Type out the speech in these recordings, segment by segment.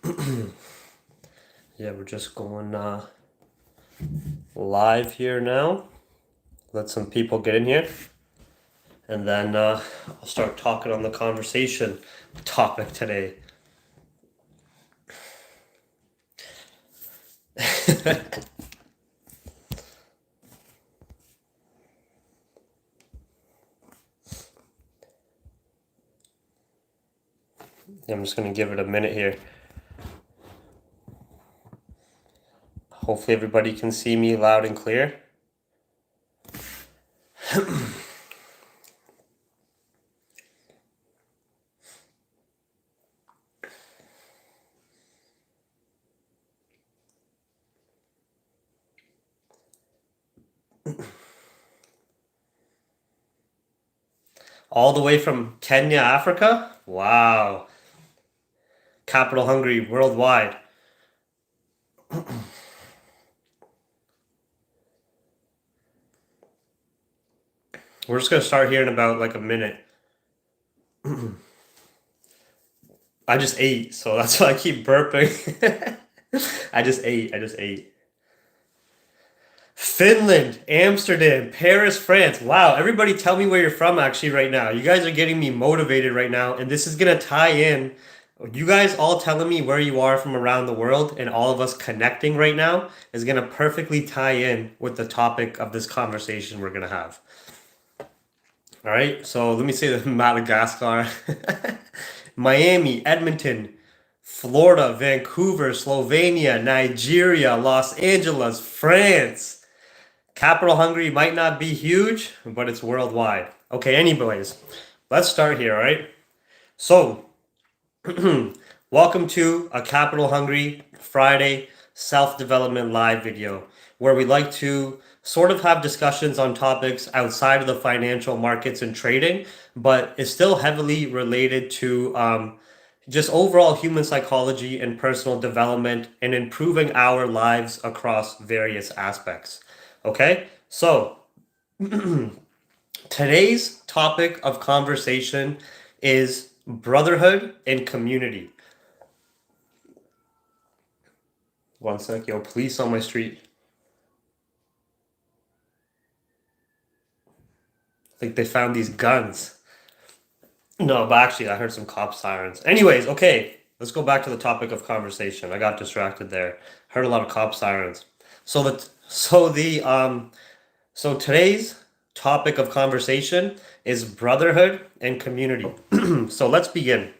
Yeah, we're just going live here now. Let some people get in here, and then I'll start talking on the conversation topic today. I'm just going to give it a minute here. Hopefully everybody can see me loud and clear. All the way from Kenya, Africa? Wow. Capital hungry worldwide. We're just going to start here in about like a minute. I just ate, so that's why I keep burping. I just ate. Finland, Amsterdam, Paris, France. Wow, everybody tell me where you're from actually right now. You guys are getting me motivated right now, and this is gonna tie in. You guys all telling me where you are from around the world and all of us connecting right now is gonna perfectly tie in with the topic of this conversation we're gonna have. All right, so let me say the Madagascar, Miami, Edmonton, Florida, Vancouver, Slovenia, Nigeria, Los Angeles, France. Capital hungry might not be huge, but it's worldwide. Okay, anyways, let's start here, all right? So, welcome to a Capital Hungry Friday self-development live video where we like to sort of have discussions on topics outside of the financial markets and trading, but is still heavily related to just overall human psychology and personal development and improving our lives across various aspects. Okay, so today's topic of conversation is brotherhood and community. One sec, yo, police on my street. I think they found these guns. No, but actually, I heard some cop sirens. Anyways, okay, let's go back to the topic of conversation. I got distracted there. Heard a lot of cop sirens. So today's topic of conversation is brotherhood and community. So let's begin.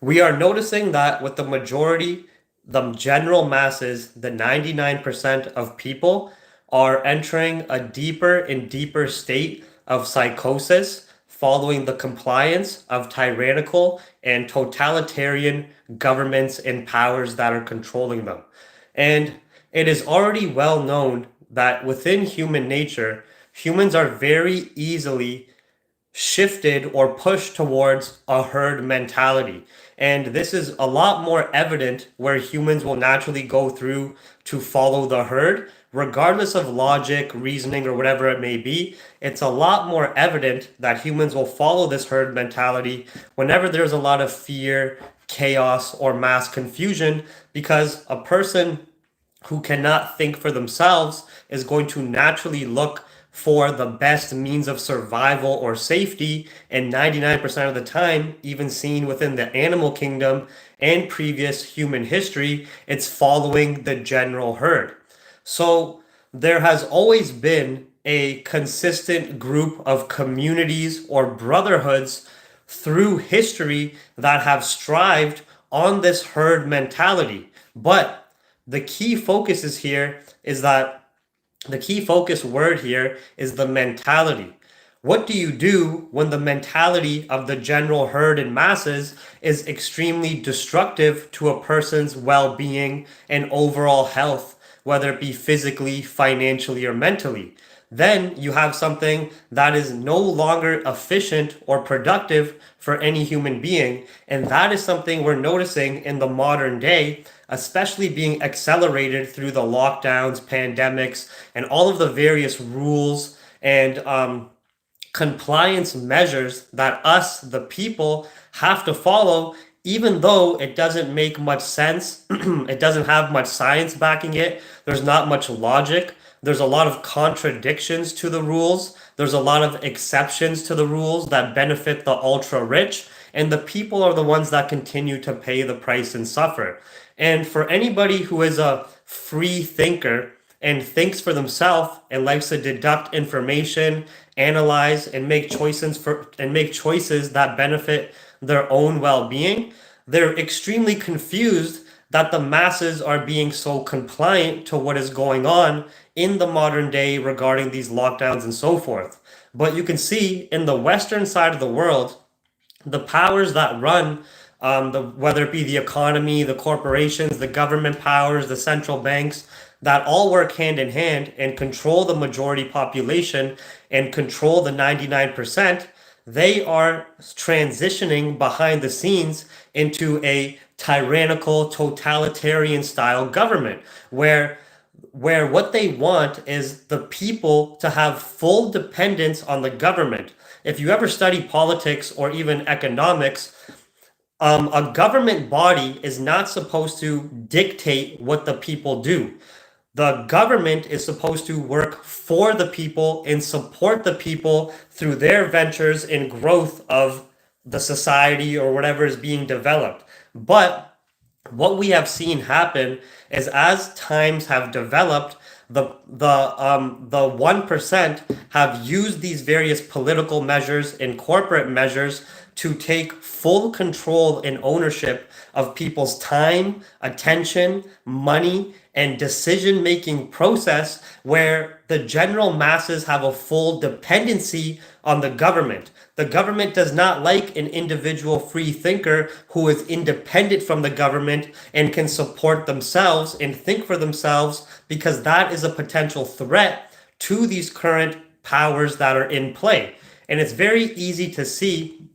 We are noticing that with the majority, the general masses, the 99% of people are entering a deeper and deeper state of psychosis following the compliance of tyrannical and totalitarian governments and powers that are controlling them. And it is already well known that within human nature, humans are very easily shifted or pushed towards a herd mentality. And this is a lot more evident where humans will naturally go through to follow the herd, regardless of logic, reasoning, or whatever it may be. It's a lot more evident that humans will follow this herd mentality whenever there's a lot of fear, chaos, or mass confusion, because a person who cannot think for themselves is going to naturally look for the best means of survival or safety, and 99% of the time, even seen within the animal kingdom and previous human history, it's following the general herd. So there has always been a consistent group of communities or brotherhoods through history that have strived on this herd mentality. But the key focus is here is that the key focus word here is the mentality. What do you do when the mentality of the general herd and masses is extremely destructive to a person's well-being and overall health, whether it be physically, financially, or mentally? Then you have something that is no longer efficient or productive for any human being. And that is something we're noticing in the modern day, especially being accelerated through the lockdowns, pandemics, and all of the various rules and compliance measures that us, the people, have to follow, even though it doesn't make much sense, it doesn't have much science backing it, there's not much logic, there's a lot of contradictions to the rules, there's a lot of exceptions to the rules that benefit the ultra rich, and the people are the ones that continue to pay the price and suffer. And for anybody who is a free thinker and thinks for themselves and likes to deduct information, analyze, and make choices that benefit their own well-being, they're extremely confused that the masses are being so compliant to what is going on in the modern day regarding these lockdowns and so forth. But you can see in the western side of the world, the powers that run, whether it be the economy, the corporations, the government powers, the central banks, that all work hand in hand and control the majority population and control the 99%, they are transitioning behind the scenes into a tyrannical, totalitarian style government where what they want is the people to have full dependence on the government. If you ever study politics or even economics, a government body is not supposed to dictate what the people do. The government is supposed to work for the people and support the people through their ventures and growth of the society or whatever is being developed. But what we have seen happen is as times have developed, the 1% have used these various political measures and corporate measures to take full control and ownership of people's time, attention, money, and decision-making process, where the general masses have a full dependency on the government. The government does not like an individual free thinker who is independent from the government and can support themselves and think for themselves, because that is a potential threat to these current powers that are in play. And it's very easy to see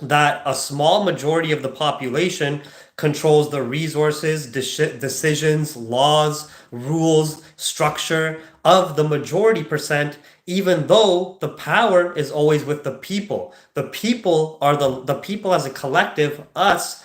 that a small majority of the population controls the resources, decisions, laws, rules, structure of the majority percent, even though the power is always with the people. The people are the people as a collective, us,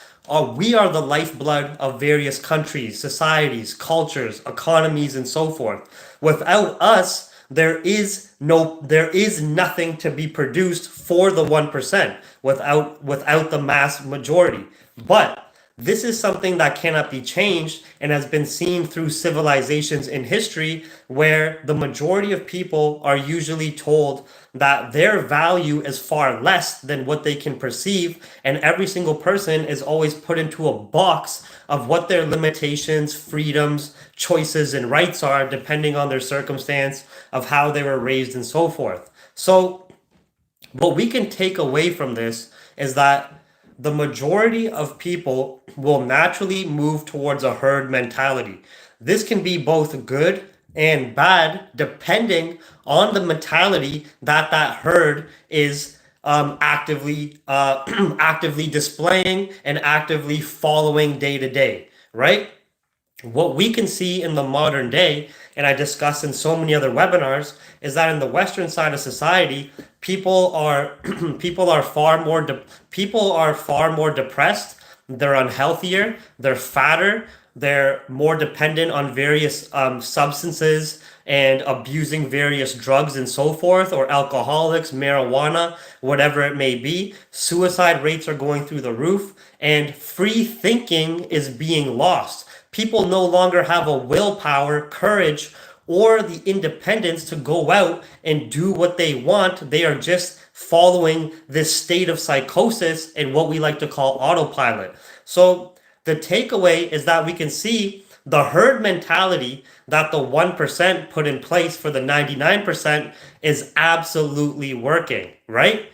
we are the lifeblood of various countries, societies, cultures, economies, and so forth. Without us, there is nothing to be produced for the 1% without the mass majority. But this is something that cannot be changed and has been seen through civilizations in history, where the majority of people are usually told that their value is far less than what they can perceive, and every single person is always put into a box of what their limitations, freedoms, choices, and rights are, depending on their circumstance, of how they were raised, and so forth. So what we can take away from this is that the majority of people will naturally move towards a herd mentality. This can be both good and bad, depending on the mentality that herd is actively displaying and actively following day to day, right? What we can see in the modern day, and I discuss in so many other webinars, is that in the Western side of society, people are far more depressed. They're unhealthier. They're fatter. They're more dependent on various substances and abusing various drugs and so forth, or alcoholics, marijuana, whatever it may be. Suicide rates are going through the roof, and free thinking is being lost. People no longer have a willpower, courage, or the independence to go out and do what they want. They are just following this state of psychosis and what we like to call autopilot. So the takeaway is that we can see the herd mentality that the 1% put in place for the 99% is absolutely working, right?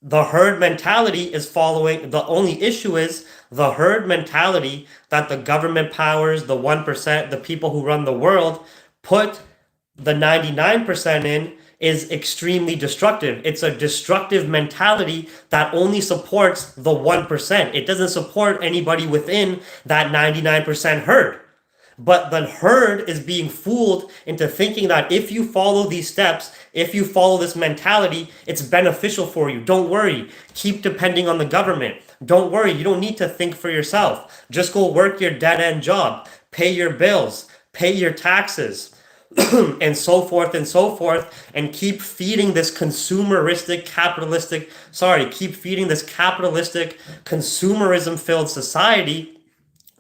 The herd mentality is following. The only issue is the herd mentality that the government powers, the 1%, the people who run the world, put the 99% in, is extremely destructive. It's a destructive mentality that only supports the 1%. It doesn't support anybody within that 99% herd. But the herd is being fooled into thinking that if you follow these steps, if you follow this mentality, it's beneficial for you. Don't worry. Keep depending on the government. Don't worry, you don't need to think for yourself. Just go work your dead end job, pay your bills, pay your taxes, and so forth, and keep feeding this keep feeding this capitalistic, consumerism filled society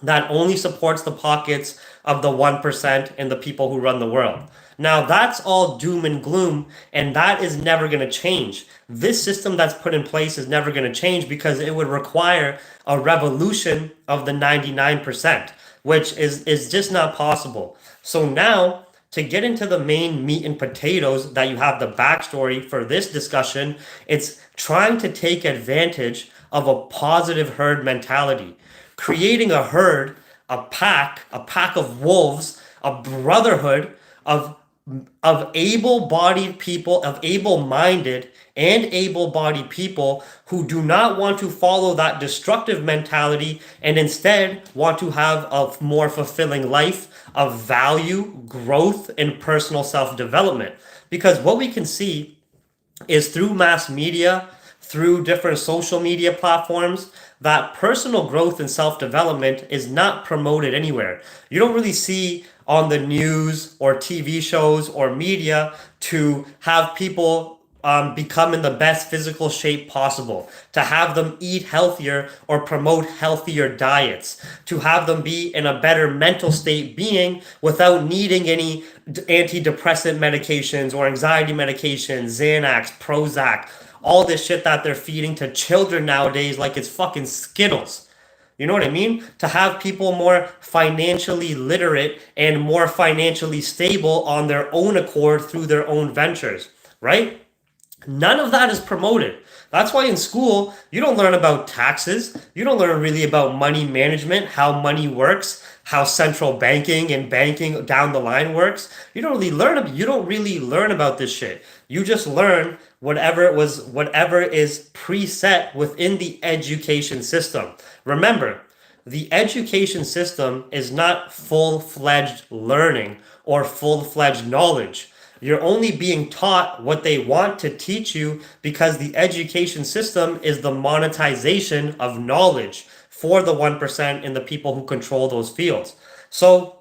that only supports the pockets of the 1% and the people who run the world. Now, that's all doom and gloom, and that is never going to change. This system that's put in place is never going to change because it would require a revolution of the 99%, which is just not possible. So now, to get into the main meat and potatoes that you have the backstory for this discussion, it's trying to take advantage of a positive herd mentality, creating a herd, a pack of wolves, a brotherhood of able-bodied people, of able-minded and able-bodied people who do not want to follow that destructive mentality and instead want to have a more fulfilling life of value, growth, and personal self-development. Because what we can see is through mass media, through different social media platforms, that personal growth and self-development is not promoted anywhere. You don't really see on the news or TV shows or media to have people become in the best physical shape possible, to have them eat healthier or promote healthier diets, to have them be in a better mental state being without needing any antidepressant medications or anxiety medications, Xanax, Prozac, all this shit that they're feeding to children nowadays like it's fucking Skittles. You know what I mean? To have people more financially literate and more financially stable on their own accord through their own ventures, right? None of that is promoted. That's why in school, you don't learn about taxes. You don't learn really about money management, how money works, how central banking and banking down the line works. You don't really learn about this shit. You just learn whatever is preset within the education system. Remember, the education system is not full-fledged learning or full-fledged knowledge. You're only being taught what they want to teach you because the education system is the monetization of knowledge for the 1% and the people who control those fields. So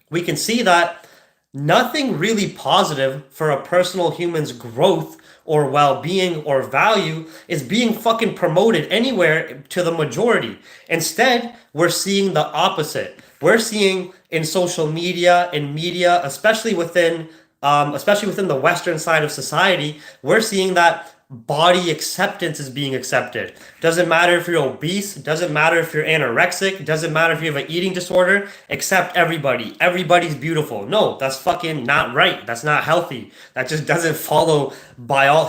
we can see that nothing really positive for a personal human's growth or well-being or value is being fucking promoted anywhere to the majority. Instead, we're seeing the opposite. We're seeing in social media and media, especially within the Western side of society, we're seeing that body acceptance is being accepted. Doesn't matter if you're obese, doesn't matter if you're anorexic, doesn't matter if you have an eating disorder, accept everybody. Everybody's beautiful. No, that's fucking not right. That's not healthy. That just doesn't follow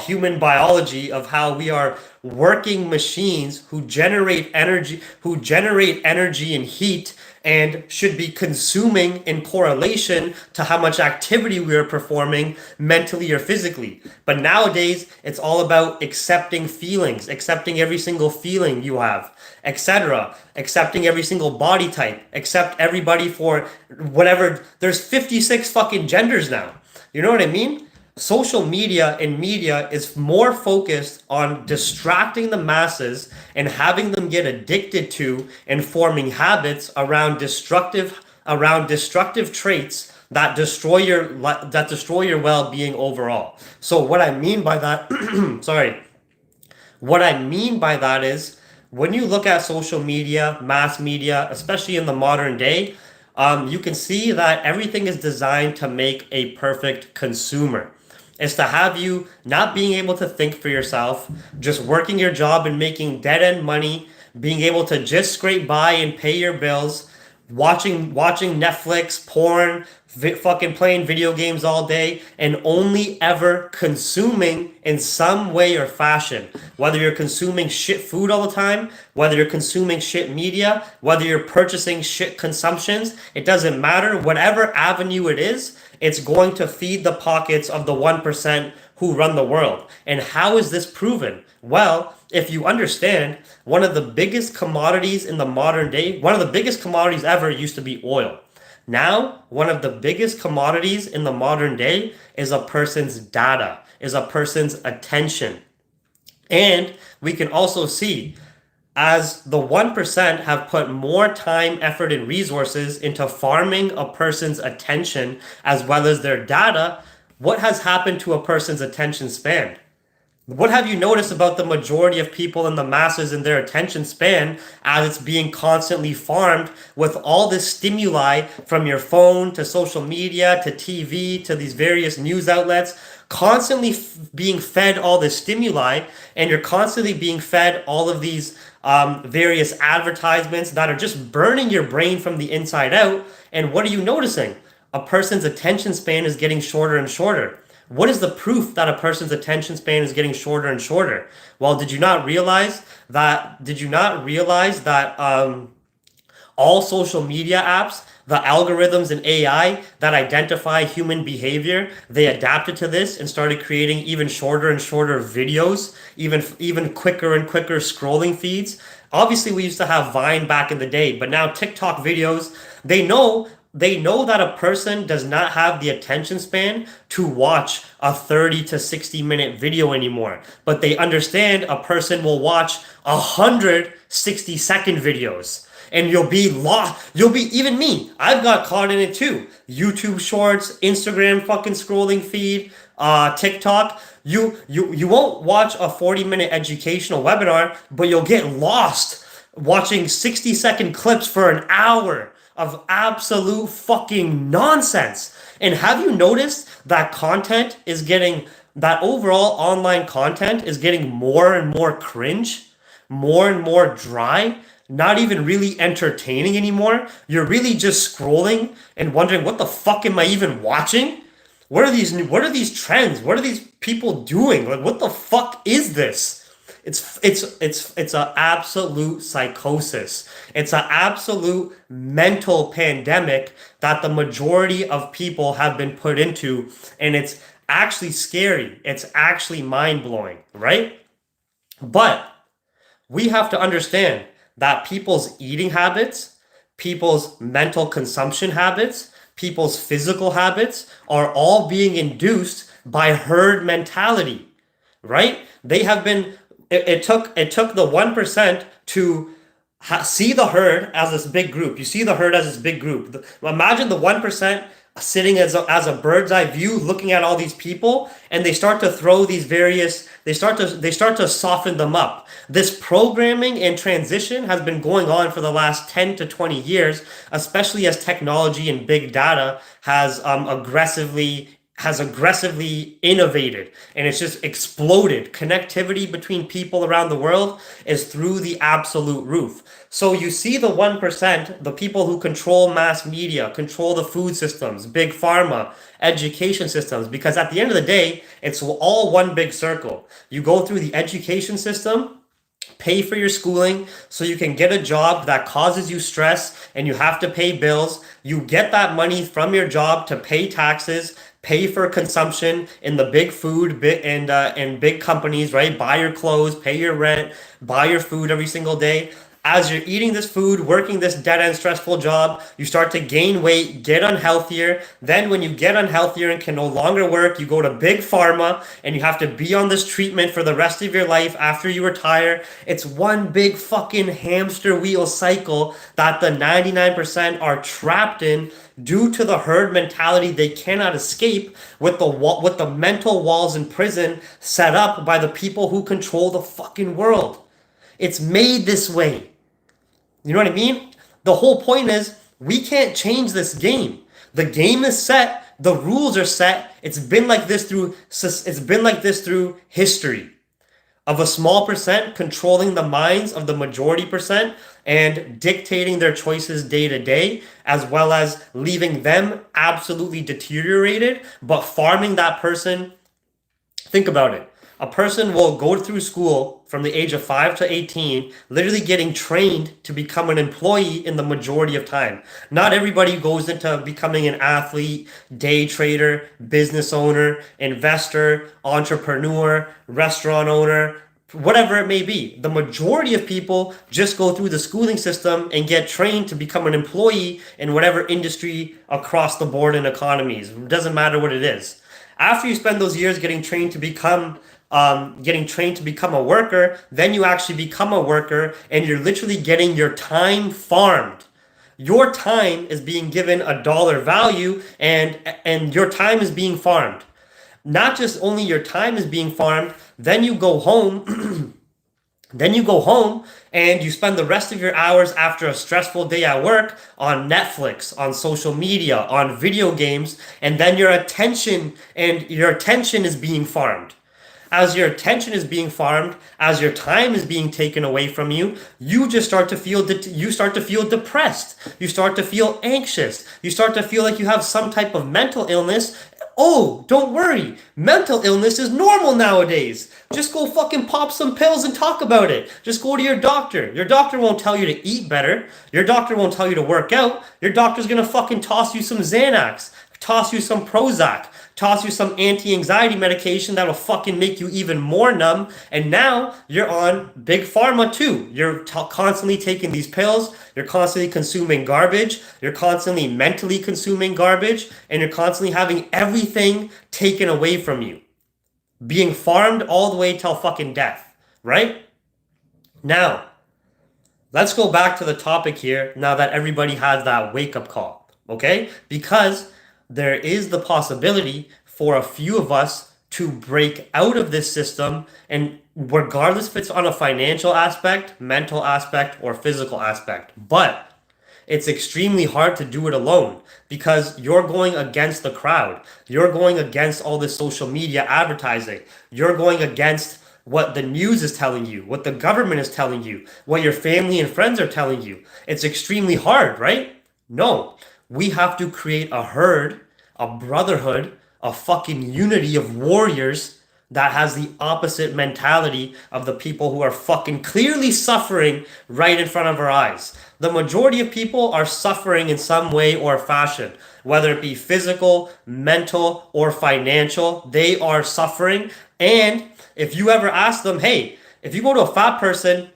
human biology of how we are working machines who generate energy and heat and should be consuming in correlation to how much activity we are performing mentally or physically. But nowadays, it's all about accepting feelings, accepting every single feeling you have, etc. Accepting every single body type, accept everybody for whatever. There's 56 fucking genders now. You know what I mean? Social media and media is more focused on distracting the masses and having them get addicted to and forming habits around destructive traits that destroy your well-being overall. So what I mean by that what I mean by that is when you look at social media, mass media, especially in the modern day, you can see that everything is designed to make a perfect consumer. Is to have you not being able to think for yourself, just working your job and making dead-end money, being able to just scrape by and pay your bills, watching Netflix, porn, fucking playing video games all day, and only ever consuming in some way or fashion. Whether you're consuming shit food all the time, whether you're consuming shit media, whether you're purchasing shit consumptions, it doesn't matter. Whatever avenue it is, it's going to feed the pockets of the 1% who run the world. And how is this proven? Well, if you understand, one of the biggest commodities in the modern day, one of the biggest commodities ever used to be oil. Now, one of the biggest commodities in the modern day is a person's data, is a person's attention. And we can also see as the 1% have put more time, effort, and resources into farming a person's attention as well as their data, what has happened to a person's attention span? What have you noticed about the majority of people in the masses and their attention span as it's being constantly farmed with all this stimuli from your phone to social media to TV to these various news outlets, constantly being fed all this stimuli, and you're constantly being fed all of these various advertisements that are just burning your brain from the inside out. And what are you noticing? A person's attention span is getting shorter and shorter. What is the proof that a person's attention span is getting shorter and shorter? Well, did you not realize that? Did you not realize that all social media apps, the algorithms and AI that identify human behavior, they adapted to this and started creating even shorter and shorter videos, even quicker and quicker scrolling feeds. Obviously, we used to have Vine back in the day, but now TikTok videos, they know that a person does not have the attention span to watch a 30 to 60-minute video anymore. But they understand a person will watch 160-second videos. And you'll be lost. You'll be, even me, I've got caught in it too. YouTube shorts, Instagram fucking scrolling feed, TikTok. You won't watch a 40-minute educational webinar, but you'll get lost watching 60-second clips for an hour of absolute fucking nonsense. And have you noticed that that overall online content is getting more and more cringe, more and more dry, not even really entertaining anymore? You're really just scrolling and wondering, what the fuck am I even watching? What are these trends? What are these people doing? Like, what the fuck is this? It's an absolute psychosis. It's an absolute mental pandemic that the majority of people have been put into, and it's actually scary. It's actually mind-blowing, right? But we have to understand that people's eating habits, people's mental consumption habits, people's physical habits are all being induced by herd mentality, right? They have been it took the 1% to see the herd as this big group. You see the herd as this big group. Imagine the 1% sitting as a bird's eye view looking at all these people, and they start to throw these various they start to soften them up. This programming and transition has been going on for the last 10 to 20 years, especially as technology and big data has aggressively innovated, and it's just exploded. Connectivity between people around the world is through the absolute roof. So you see the 1%, the people who control mass media, control the food systems, big pharma, education systems, because at the end of the day, it's all one big circle. You go through the education system, pay for your schooling so you can get a job that causes you stress and you have to pay bills. You get that money from your job to pay taxes, pay for consumption in the big food and big companies, right? Buy your clothes, pay your rent, buy your food every single day. As you're eating this food, working this dead-end stressful job, you start to gain weight, get unhealthier. Then when you get unhealthier and can no longer work, you go to big pharma and you have to be on this treatment for the rest of your life after you retire. It's one big fucking hamster wheel cycle that the 99% are trapped in due to the herd mentality they cannot escape with the mental walls in prison set up by the people who control the fucking world. It's made this way. You know what I mean? The whole point is we can't change this game. The game is set. The rules are set. It's been like this through history, of a small percent controlling the minds of the majority percent and dictating their choices day to day, as well as leaving them absolutely deteriorated, but farming that person. Think about it. A person will go through school from the age of 5 to 18, literally getting trained to become an employee in the majority of time. Not everybody goes into becoming an athlete, day trader, business owner, investor, entrepreneur, restaurant owner, whatever it may be. The majority of people just go through the schooling system and get trained to become an employee in whatever industry across the board in economies. It doesn't matter what it is. After you spend those years getting trained to become getting trained to become a worker, then you actually become a worker and you're literally getting your time farmed. Your time is being given a dollar value, and your time is being farmed. Not just only your time is being farmed, then you go home. Then you go home and you spend the rest of your hours after a stressful day at work on Netflix, on social media, on video games, and then your attention is being farmed. As your attention is being farmed, as your time is being taken away from you, you just start to feel depressed. You start to feel anxious. You start to feel like you have some type of mental illness. Oh, don't worry. Mental illness is normal nowadays. Just go fucking pop some pills and talk about it. Just go to your doctor. Your doctor won't tell you to eat better. Your doctor won't tell you to work out. Your doctor's gonna fucking toss you some Xanax, toss you some Prozac, toss you some anti-anxiety medication that'll fucking make you even more numb. And now you're on big pharma too. You're constantly taking these pills. You're constantly consuming garbage. You're constantly mentally consuming garbage. And you're constantly having everything taken away from you. Being farmed all the way till fucking death. Right? Now, let's go back to the topic here now that everybody has that wake-up call. Okay? Because there is the possibility for a few of us to break out of this system, and regardless if it's on a financial aspect, mental aspect, or physical aspect. But it's extremely hard to do it alone because you're going against the crowd. You're going against all this social media advertising. You're going against what the news is telling you, what the government is telling you, what your family and friends are telling you. It's extremely hard, right? No. We have to create a herd, a brotherhood, a fucking unity of warriors that has the opposite mentality of the people who are fucking clearly suffering right in front of our eyes. The majority of people are suffering in some way or fashion, whether it be physical, mental, or financial. They are suffering. And if you ever ask them, hey, if you go to a fat person,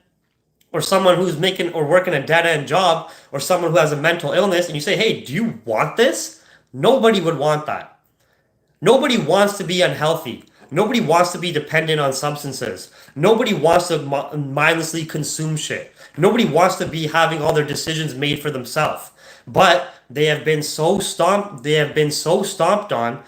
or someone who's making or working a dead-end job, or someone who has a mental illness, and you say, hey, do you want this? Nobody would want that. Nobody wants to be unhealthy. Nobody wants to be dependent on substances. Nobody wants to mindlessly consume shit. Nobody wants to be having all their decisions made for themselves. But they have been so stomped on,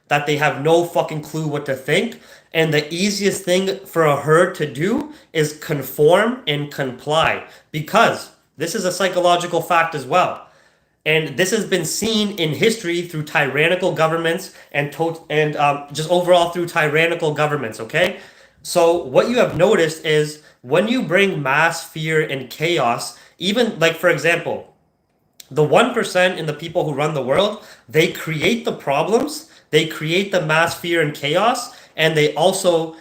that they have no fucking clue what to think. And the easiest thing for a herd to do is conform and comply, because this is a psychological fact as well. And this has been seen in history through tyrannical governments and just overall through tyrannical governments, okay? So what you have noticed is when you bring mass fear and chaos, even like, for example, the 1% in the people who run the world, they create the problems, they create the mass fear and chaos, and they also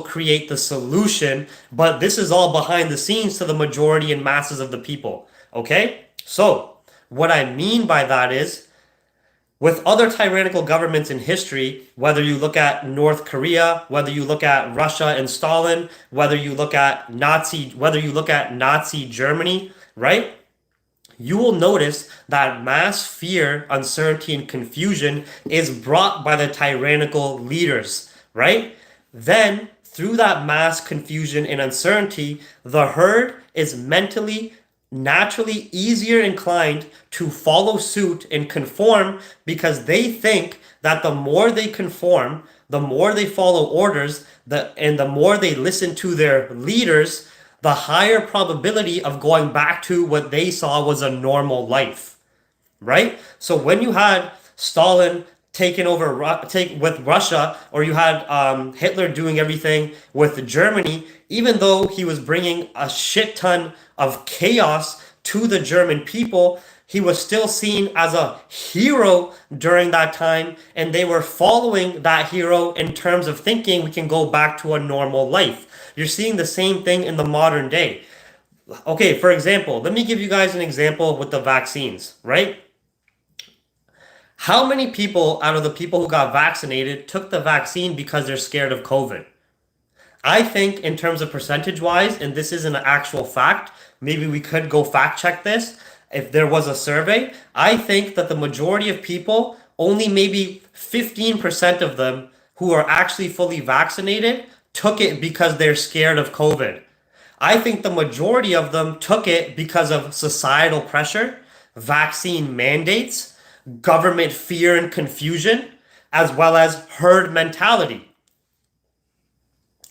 create the solution, but this is all behind the scenes to the majority and masses of the people. Okay? So, what I mean by that is, with other tyrannical governments in history, whether you look at North Korea, whether you look at Russia and Stalin, whether you look at Nazi Germany, right? You will notice that mass fear, uncertainty, and confusion is brought by the tyrannical leaders, right? Then, through that mass confusion and uncertainty, the herd is naturally easier inclined to follow suit and conform, because they think that the more they conform, the more they follow orders, and the more they listen to their leaders, the higher probability of going back to what they saw was a normal life, right? So when you had Stalin taking over with Russia, or you had Hitler doing everything with Germany, even though he was bringing a shit ton of chaos to the German people, he was still seen as a hero during that time, and they were following that hero in terms of thinking we can go back to a normal life. You're seeing the same thing in the modern day. Okay, for example, let me give you guys an example with the vaccines, right? How many people out of the people who got vaccinated took the vaccine because they're scared of COVID? I think in terms of percentage-wise, and this isn't an actual fact, maybe we could go fact check this, if there was a survey, I think that the majority of people only maybe 15% of them who are actually fully vaccinated took it because they're scared of COVID. I think the majority of them took it because of societal pressure, vaccine mandates, government fear and confusion, as well as herd mentality,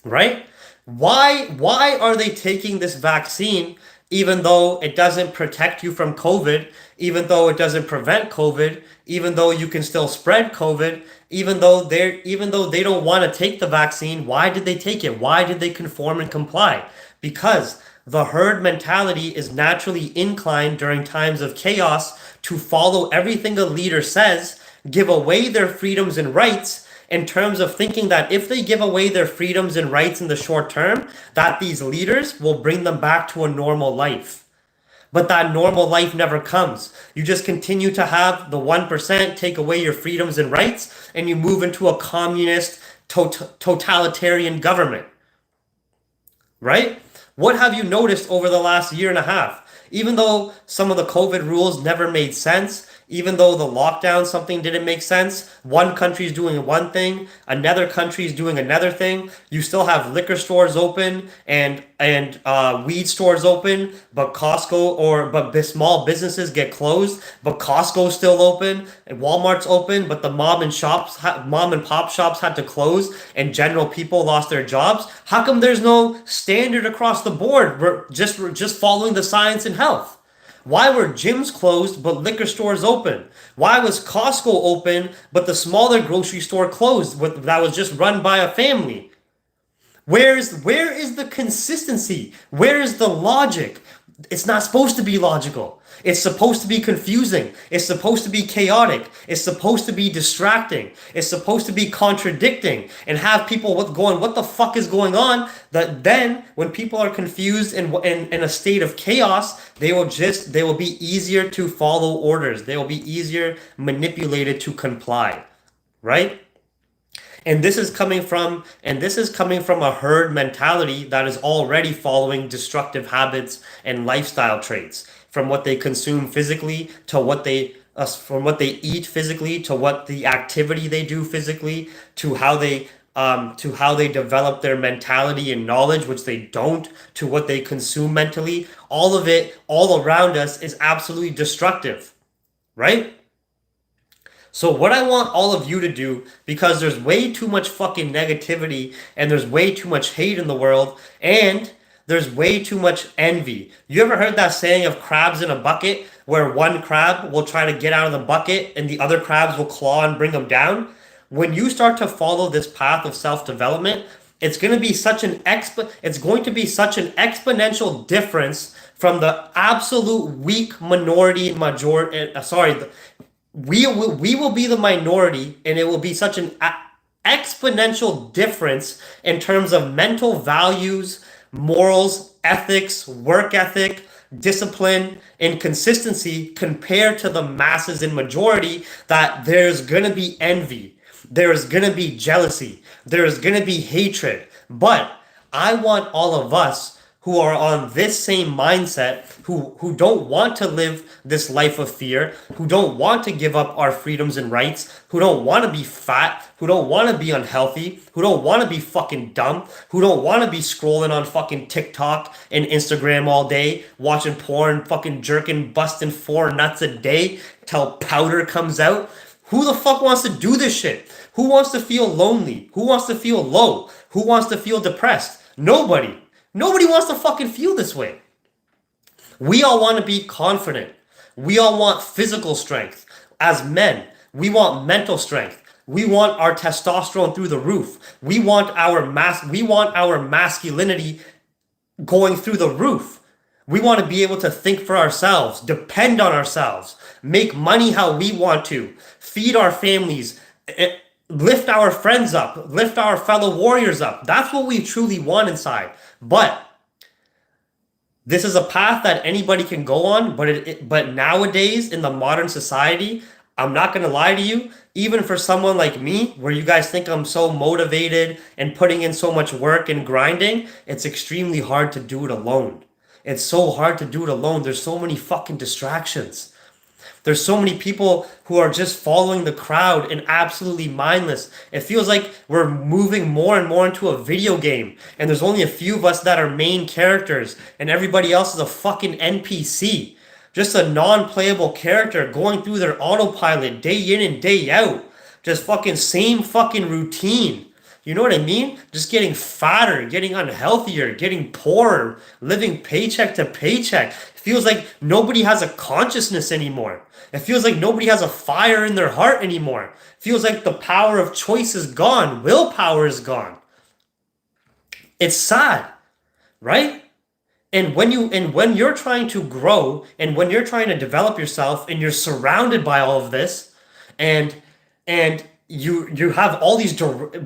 right? Why are they taking this vaccine even though it doesn't protect you from COVID, even though it doesn't prevent COVID, even though you can still spread COVID, even though they don't want to take the vaccine? Why did they take it? Why did they conform and comply? Because the herd mentality is naturally inclined during times of chaos to follow everything a leader says, give away their freedoms and rights, in terms of thinking that if they give away their freedoms and rights in the short term, that these leaders will bring them back to a normal life. But that normal life never comes. You just continue to have the 1% take away your freedoms and rights, and you move into a communist, totalitarian government. Right? What have you noticed over the last year and a half? Even though some of the COVID rules never made sense, even though the lockdown, something didn't make sense, one country is doing one thing, another country is doing another thing, you still have liquor stores open and weed stores open, but but small businesses get closed, but Costco's still open, and Walmart's open, but the mom and pop shops had to close, and general people lost their jobs. How come there's no standard across the board? We're just following the science and health. Why were gyms closed but liquor stores open? Why was Costco open but the smaller grocery store closed that was just run by a family? Where is the consistency? Where is the logic? It's not supposed to be logical. It's supposed to be confusing. It's supposed to be chaotic. It's supposed to be distracting. It's supposed to be contradicting and have people going, what the fuck is going on? That then when people are confused and in a state of chaos, they will be easier to follow orders. They will be easier manipulated to comply, right? And this is coming from a herd mentality that is already following destructive habits and lifestyle traits, from what they consume physically to from what they eat physically to what the activity they do physically to how they develop their mentality and knowledge, which they don't, to what they consume mentally. All of it, all around us, is absolutely destructive, right? So what I want all of you to do, because there's way too much fucking negativity and there's way too much hate in the world and there's way too much envy. You ever heard that saying of crabs in a bucket, where one crab will try to get out of the bucket and the other crabs will claw and bring them down? When you start to follow this path of self-development, it's going to be such an exponential difference from the absolute weak we will be the minority, and it will be such an exponential difference in terms of mental values, morals, ethics, work ethic, discipline, and consistency compared to the masses in majority, that there's going to be envy, there's going to be jealousy, there's going to be hatred. But I want all of us who are on this same mindset, who don't want to live this life of fear, who don't want to give up our freedoms and rights, who don't want to be fat, who don't want to be unhealthy, who don't want to be fucking dumb, who don't want to be scrolling on fucking TikTok and Instagram all day, watching porn, fucking jerking, busting 4 nuts a day till powder comes out. Who the fuck wants to do this shit? Who wants to feel lonely? Who wants to feel low? Who wants to feel depressed? Nobody. Nobody wants to fucking feel this way. We all want to be confident. We all want physical strength. As men, we want mental strength. We want our testosterone through the roof. We want our masculinity going through the roof. We want to be able to think for ourselves, depend on ourselves, make money how we want to, feed our families, lift our friends up, lift our fellow warriors up. That's what we truly want inside. But this is a path that anybody can go on, but nowadays in the modern society, I'm not going to lie to you, even for someone like me, where you guys think I'm so motivated and putting in so much work and grinding, it's extremely hard to do it alone. It's so hard to do it alone. There's so many fucking distractions. There's so many people who are just following the crowd and absolutely mindless. It feels like we're moving more and more into a video game, and there's only a few of us that are main characters, and everybody else is a fucking NPC. Just a non-playable character going through their autopilot day in and day out. Just fucking same fucking routine. You know what I mean? Just getting fatter, getting unhealthier, getting poorer, living paycheck to paycheck. It feels like nobody has a consciousness anymore. It feels like nobody has a fire in their heart anymore. It feels like the power of choice is gone. Willpower is gone. It's sad, right? And when you're trying to grow and when you're trying to develop yourself and you're surrounded by all of this, and you have all these,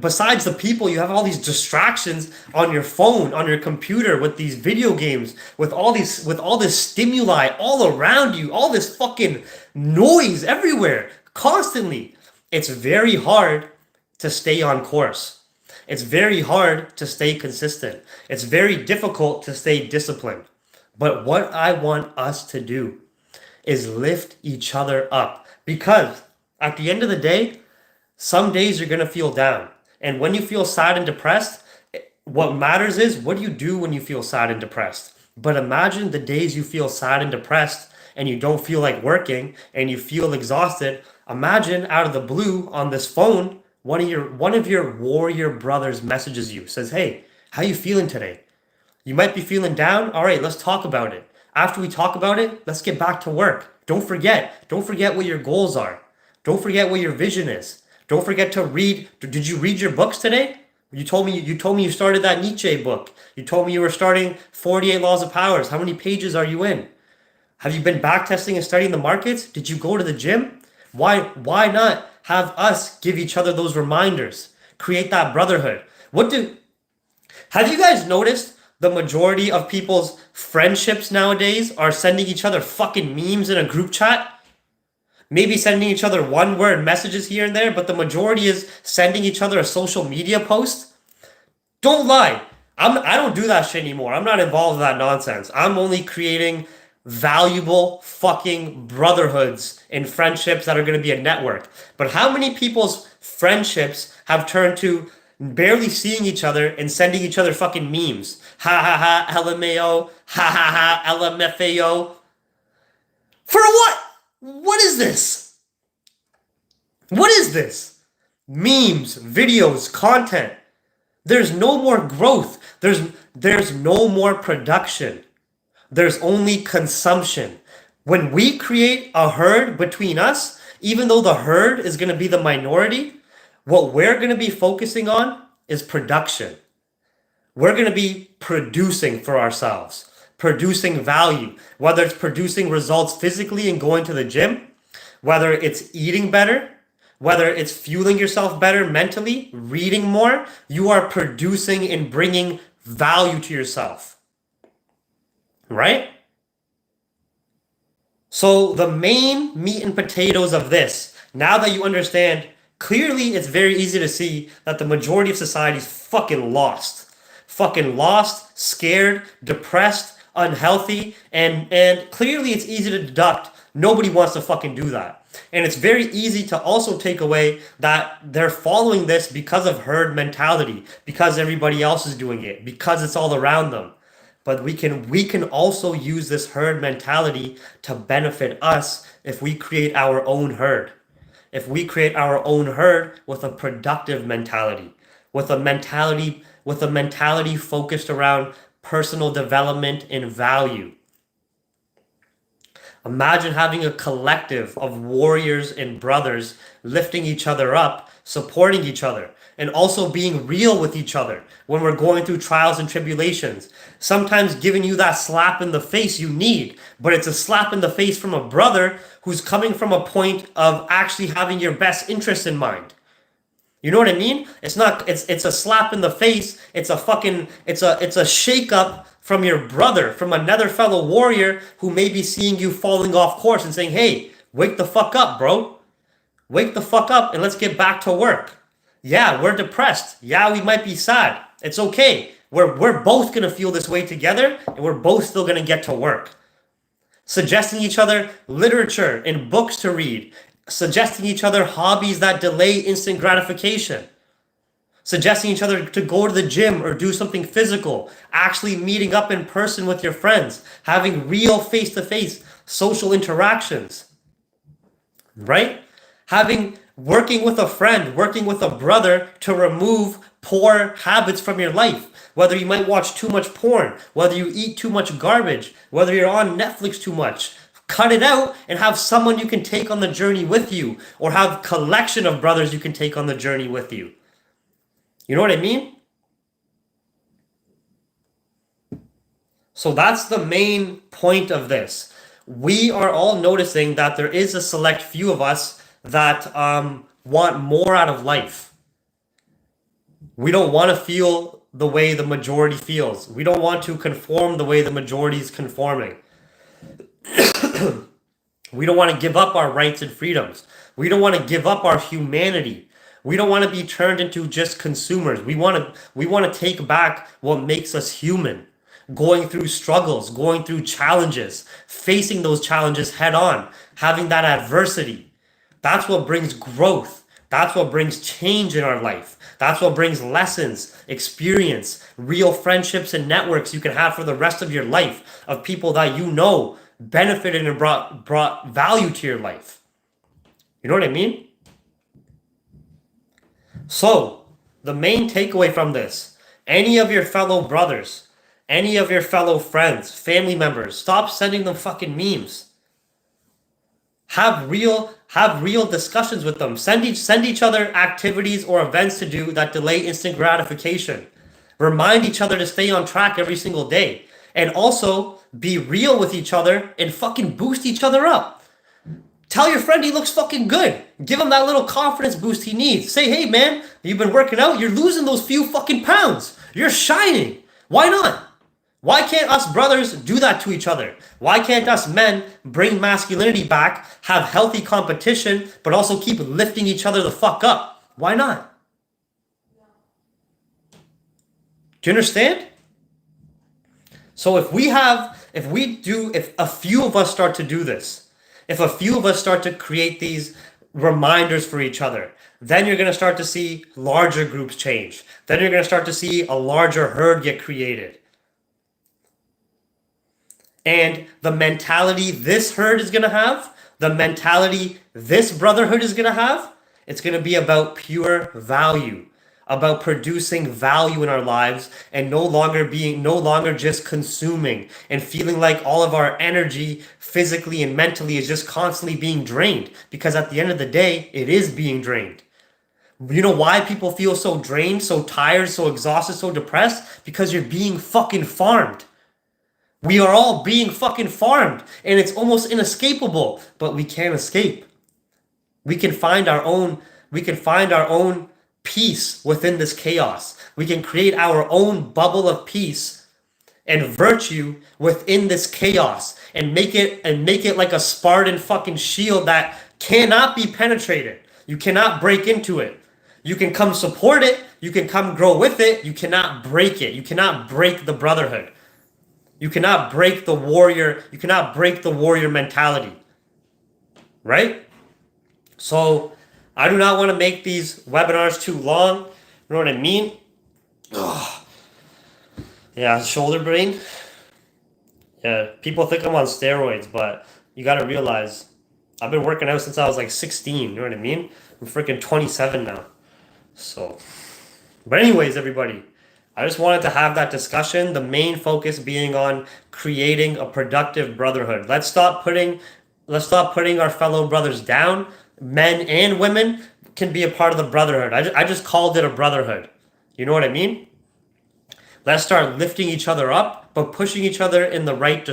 besides the people, you have all these distractions on your phone, on your computer, with these video games, with all this stimuli all around you, all this fucking noise everywhere constantly. It's very hard to stay on course. It's very hard to stay consistent. It's very difficult to stay disciplined. But what I want us to do is lift each other up, because at the end of the day, some days you're going to feel down. And when you feel sad and depressed, what matters is, what do you do when you feel sad and depressed? But imagine the days you feel sad and depressed and you don't feel like working and you feel exhausted. Imagine out of the blue on this phone, one of your warrior brothers messages you, says, "Hey, how you feeling today? You might be feeling down. All right, let's talk about it. After we talk about it, let's get back to work. Don't forget what your goals are. Don't forget what your vision is. Don't forget to read. Did you read your books today? You told me you started that Nietzsche book. You told me you were starting 48 Laws of Powers. How many pages are you in? Have you been backtesting and studying the markets? Did you go to the gym? Why not have us give each other those reminders? Create that brotherhood. Have you guys noticed the majority of people's friendships nowadays are sending each other fucking memes in a group chat? Maybe sending each other one-word messages here and there, but the majority is sending each other a social media post. Don't lie. I don't do that shit anymore. I'm not involved in that nonsense. I'm only creating valuable fucking brotherhoods and friendships that are going to be a network. But how many people's friendships have turned to barely seeing each other and sending each other fucking memes? Ha ha ha, LMAO, ha ha ha, LMFAO. For what? What is this? What is this? Memes, videos, content. There's no more growth. There's no more production. There's only consumption. When we create a herd between us, even though the herd is going to be the minority, what we're going to be focusing on is production. We're going to be producing for ourselves, producing value, whether it's producing results physically and going to the gym, whether it's eating better, whether it's fueling yourself better mentally, reading more. You are producing and bringing value to yourself. Right? So the main meat and potatoes of this, now that you understand, clearly it's very easy to see that the majority of society is fucking lost. Fucking lost, scared, depressed, unhealthy, and clearly it's easy to deduct. Nobody wants to fucking do that. And it's very easy to also take away that they're following this because of herd mentality, because everybody else is doing it, because it's all around them. But we can also use this herd mentality to benefit us if we create our own herd. If we create our own herd with a productive mentality, with a mentality focused around personal development and value. Imagine having a collective of warriors and brothers lifting each other up, supporting each other, and also being real with each other when we're going through trials and tribulations. Sometimes giving you that slap in the face you need, but it's a slap in the face from a brother who's coming from a point of actually having your best interest in mind. You know what I mean? It's a slap in the face. It's a shake up from your brother, from another fellow warrior who may be seeing you falling off course and saying, "Hey, wake the fuck up, bro. Wake the fuck up and let's get back to work. Yeah, we're depressed. Yeah, we might be sad. It's okay. We're both going to feel this way together and we're both still going to get to work." suggesting each other literature and books to read, suggesting each other hobbies that delay instant gratification, suggesting each other to go to the gym or do something physical, actually meeting up in person with your friends, having real face-to-face social interactions, right? Working with a friend, working with a brother to remove poor habits from your life. Whether you might watch too much porn, whether you eat too much garbage, whether you're on Netflix too much, cut it out and have someone you can take on the journey with you, or have a collection of brothers you can take on the journey with you. You know what I mean? So that's the main point of this. We are all noticing that there is a select few of us that want more out of life. We don't want to feel the way the majority feels. We don't want to conform the way the majority is conforming. We don't want to give up our rights and freedoms. We don't want to give up our humanity. We don't want to be turned into just consumers. We want to take back what makes us human. Going through struggles, going through challenges, facing those challenges head on, having that adversity. That's what brings growth. That's what brings change in our life. That's what brings lessons, experience, real friendships and networks you can have for the rest of your life, of people that you know benefited and brought value to your life. You know what I mean? So, the main takeaway from this, any of your fellow brothers, any of your fellow friends, family members, stop sending them fucking memes. Have real discussions with them. Send each other activities or events to do that delay instant gratification. Remind each other to stay on track every single day. And also be real with each other and fucking boost each other up. Tell your friend he looks fucking good. Give him that little confidence boost he needs. Say, hey man, you've been working out. You're losing those few fucking pounds. You're shining. Why not? Why can't us brothers do that to each other? Why can't us men bring masculinity back, have healthy competition, but also keep lifting each other the fuck up? Why not? Do you understand? So if a few of us start to do this, if a few of us start to create these reminders for each other, then you're going to start to see larger groups change. Then you're going to start to see a larger herd get created. And the mentality this herd is going to have, the mentality this brotherhood is going to have, it's going to be about pure value, about producing value in our lives, and no longer just consuming and feeling like all of our energy physically and mentally is just constantly being drained, because at the end of the day, it is being drained. You know why people feel so drained, so tired, so exhausted, so depressed? Because you're being fucking farmed. We are all being fucking farmed, and it's almost inescapable, but we can't escape. We can find our own peace within this chaos. We can create our own bubble of peace and virtue within this chaos, and make it like a Spartan fucking shield that cannot be penetrated. You cannot break into it. You can come support it, you can come grow with it, you cannot break it. You cannot break the brotherhood. You cannot break the warrior. You cannot break the warrior mentality. Right? So, I do not want to make these webinars too long. You know what I mean? Ugh. Yeah, shoulder brain. Yeah, people think I'm on steroids, but you got to realize I've been working out since I was like 16. You know what I mean? I'm freaking 27 now. So, but anyways, everybody, I just wanted to have that discussion, the main focus being on creating a productive brotherhood. Let's stop putting our fellow brothers down. Men and women can be a part of the brotherhood. I just called it a brotherhood. You know what I mean? Let's start lifting each other up, but pushing each other in the right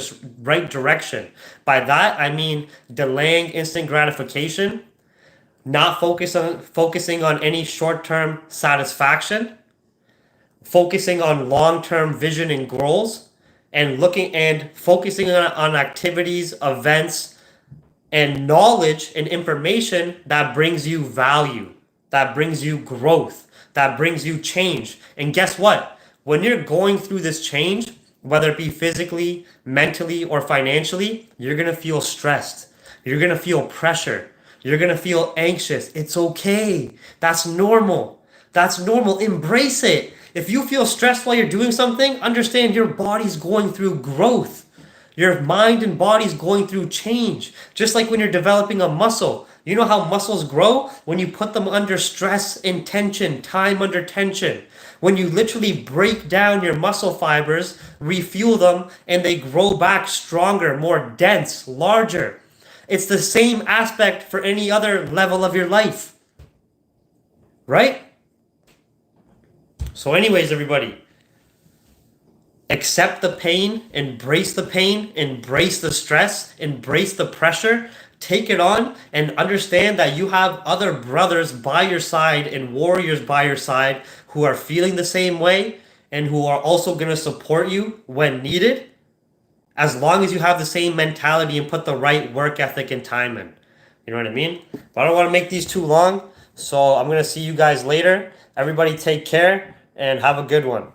direction. By that, I mean delaying instant gratification, not focusing on any short-term satisfaction, focusing on long-term vision and goals, and focusing on activities, events, and knowledge and information that brings you value, that brings you growth, that brings you change. And guess what? When you're going through this change, whether it be physically, mentally, or financially, you're going to feel stressed. You're going to feel pressure. You're going to feel anxious. It's okay. That's normal. That's normal. Embrace it. If you feel stressed while you're doing something, understand your body's going through growth. Your mind and body's going through change. Just like when you're developing a muscle. You know how muscles grow? When you put them under stress and tension, time under tension. When you literally break down your muscle fibers, refuel them, and they grow back stronger, more dense, larger. It's the same aspect for any other level of your life. Right? So anyways, everybody, accept the pain, embrace the stress, embrace the pressure, take it on, and understand that you have other brothers by your side and warriors by your side who are feeling the same way and who are also going to support you when needed, as long as you have the same mentality and put the right work ethic and time in. You know what I mean? But I don't want to make these too long, so I'm going to see you guys later. Everybody take care and have a good one.